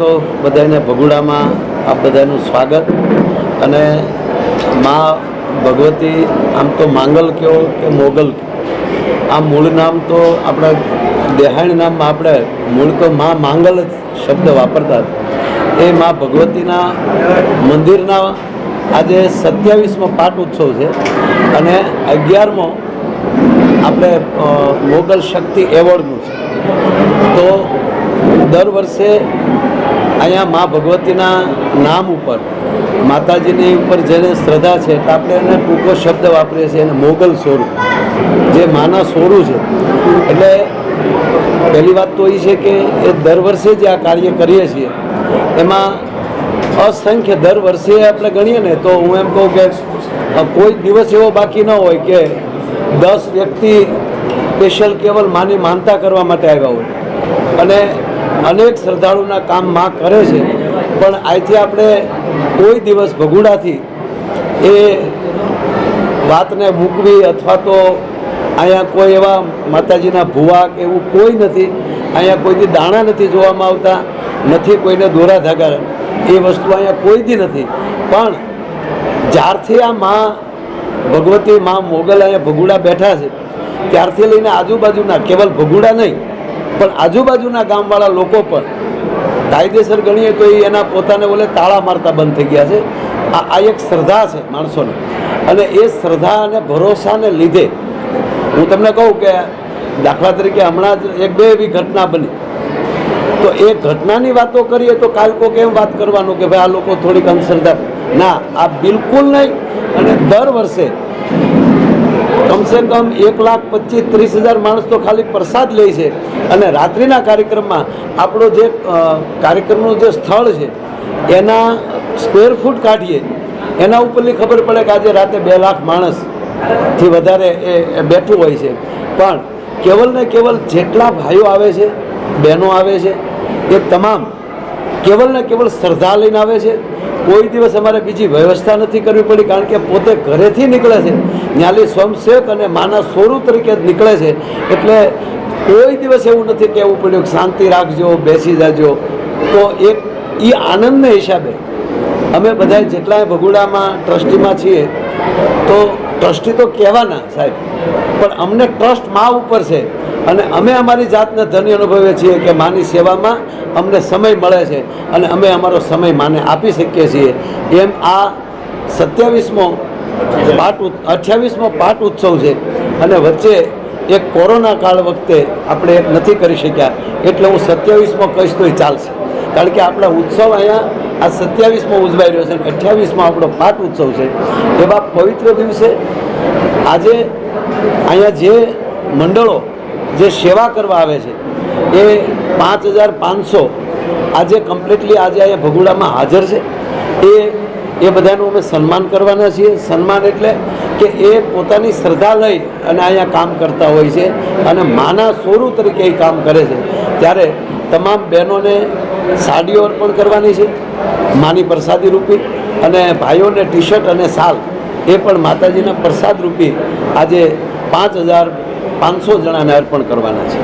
તો બધાને ભગુડામાં આ બધાનું સ્વાગત। અને માં ભગવતી આમ તો માંગલ કહો કે મોગલ, આ મૂળ નામ તો આપણા દેહાણી નામમાં આપણે મૂળ તો માં માંગલ જ શબ્દ વાપરતા। એ માં ભગવતીના મંદિરના આજે 27મો પાટ ઉત્સવ છે અને 11મો આપણે મોગલ શક્તિ એવોર્ડનું છે। તો દર વર્ષે અહીંયા મા ભગવતીના નામ ઉપર, માતાજીની ઉપર જેને શ્રદ્ધા છે તો આપણે એને ટૂંકો શબ્દ વાપરીએ છીએ, એને મોગલ સોરું, જે માના સોરું છે। એટલે પહેલી વાત તો એ છે કે એ દર વર્ષે જે આ કાર્ય કરીએ છીએ એમાં અસંખ્ય દર વર્ષે આપણે ગણીએ ને તો હું એમ કહું કે કોઈ દિવસ એવો બાકી ન હોય કે 10 વ્યક્તિ સ્પેશિયલ કેવલ માની માનતા કરવા માટે આવ્યા હોય અને અનેક શ્રદ્ધાળુના કામ માં કરે છે। પણ અહીંથી આપણે કોઈ દિવસ ભગુડાથી એ વાતને મૂકવી અથવા તો અહીંયા કોઈ એવા માતાજીના ભૂવા કે એવું કોઈ નથી, અહીંયા કોઈથી દાણા નથી જોવામાં આવતા, નથી કોઈને દોરા ધાગા, એ વસ્તુ અહીંયા કોઈથી નથી। પણ જ્યારથી આ મા ભગવતી મા મોગલ અહીંયા ભગુડા બેઠા છે ત્યારથી લઈને આજુબાજુના, કેવલ ભગુડા નહીં પણ આજુબાજુના ગામવાળા લોકો પણ કાયદેસર ગણીએ તો એના પોતાને બોલે તાળા મારતા બંધ થઈ ગયા છે। આ એક શ્રદ્ધા છે માણસોને, અને એ શ્રદ્ધા અને ભરોસાને લીધે હું તમને કહું કે દાખલા તરીકે હમણાં જ 1-2 એવી ઘટના બની, તો એ ઘટનાની વાતો કરીએ તો કાલ કોક એમ વાત કરવાનું કે ભાઈ આ લોકો થોડીક અંધશ્રદ્ધા, ના, આ બિલકુલ નહીં। અને દર વર્ષે કમસે કમ 1,25,30,000 માણસ તો ખાલી પ્રસાદ લે છે અને રાત્રિના કાર્યક્રમમાં આપણો જે કાર્યક્રમનું જે સ્થળ છે એના સ્ક્વેર ફૂટ કાઢીએ એના ઉપરથી ખબર પડે કે આજે રાતે 2 લાખ માણસથી વધારે એ બેઠું હોય છે। પણ કેવલ ને કેવલ જેટલા ભાઈઓ આવે છે, બહેનો આવે છે, એ તમામ કેવલ ને કેવલ શ્રદ્ધા લઈને આવે છે। કોઈ દિવસ અમારે બીજી વ્યવસ્થા નથી કરવી પડી, કારણ કે પોતે ઘરેથી નીકળે છે, ન્યાલી સ્વયંસેવક અને માના સોરું તરીકે જ નીકળે છે। એટલે કોઈ દિવસ એવું નથી કહેવું પડ્યું કે શાંતિ રાખજો, બેસી જાજો। તો એક એ આનંદને હિસાબે અમે બધા જેટલા ભગુડામાં ટ્રસ્ટીમાં છીએ, તો ટ્રસ્ટી તો કહેવાના સાહેબ, પણ અમને ટ્રસ્ટ મા ઉપર છે અને અમે અમારી જાતને ધન્ય અનુભવીએ છીએ કે માની સેવામાં અમને સમય મળે છે અને અમે અમારો સમય માને આપી શકીએ છીએ। એમ આ 28મો પાટ ઉત્સવ છે અને વચ્ચે એક કોરોના કાળ વખતે આપણે એક નથી કરી શક્યા, એટલે હું 27મો કહીશ તોય ચાલશે, કારણ કે આપણા ઉત્સવ અહીંયા આ 27મો ઉજવાઈ રહ્યો છે અને 28મો આપણો પાટ ઉત્સવ છે। એવા પવિત્ર દિવસે આજે અહીંયા જે મંડળો જે સેવા કરવા આવે છે એ 5,500 આજે કમ્પ્લીટલી આજે અહીંયા ભગુડામાં હાજર છે। એ બધાનું અમે સન્માન કરવાના છીએ। સન્માન એટલે કે એ પોતાની શ્રદ્ધા લઈ અને અહીંયા કામ કરતા હોય છે અને માના સોરું તરીકે એ કામ કરે છે। ત્યારે તમામ બહેનોને સાડીઓ અર્પણ કરવાની છે માની પ્રસાદી રૂપી, અને ભાઈઓને ટી-શર્ટ અને શાલ એ પણ માતાજીના પ્રસાદ રૂપી આજે 5,500 જણાને અર્પણ કરવાના છે।